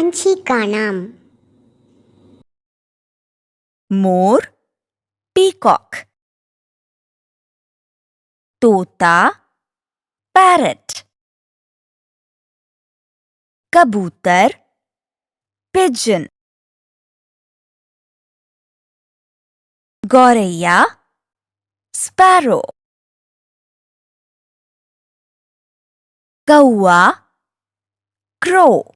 पंछी का नाम। मोर, पीकॉक। तोता, पैरट। कबूतर, पिजन। गौरैया, स्पैरो। कौआ, क्रो।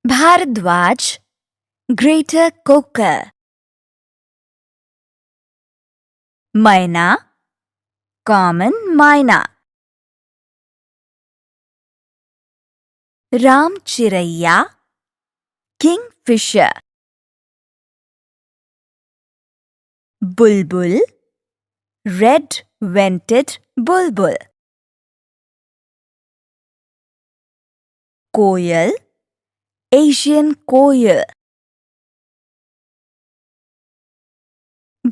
भारद्वाज, ग्रेटर कोकर। मैना, कॉमन मैना। राम चिरैया, किंगफिशर। बुलबुल, रेड वेंटेड बुलबुल। कोयल, एशियन कोयल।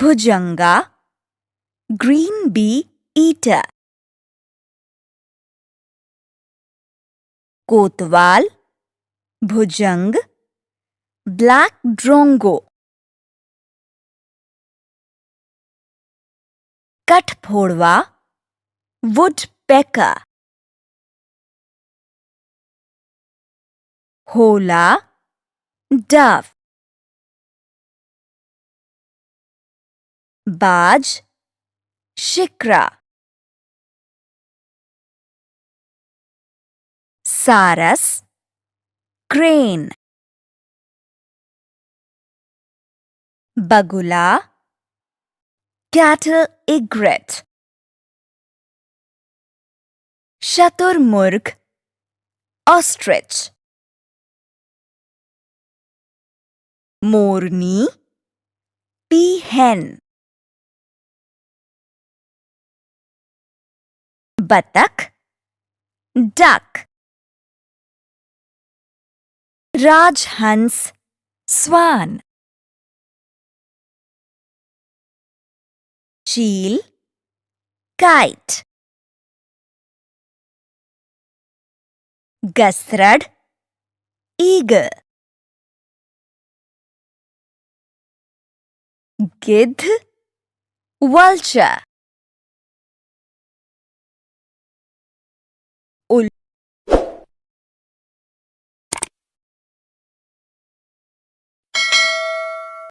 भुजंगा, ग्रीन बी ईटर। कोतवाल, भुजंग, ब्लैक ड्रोंगो। कठफोड़वा, वुडपेकर। होला, डव। बाज, शिक्रा। सारस, क्रेन। बगुला, कैटल इग्रेट। शतुरमुर्ग, ऑस्ट्रिच। मोरनी, पीहेन। बतख, डक। राजहंस, स्वान। चील, काइट। गसरड़, ईगल। गिद्ध, वल्चर।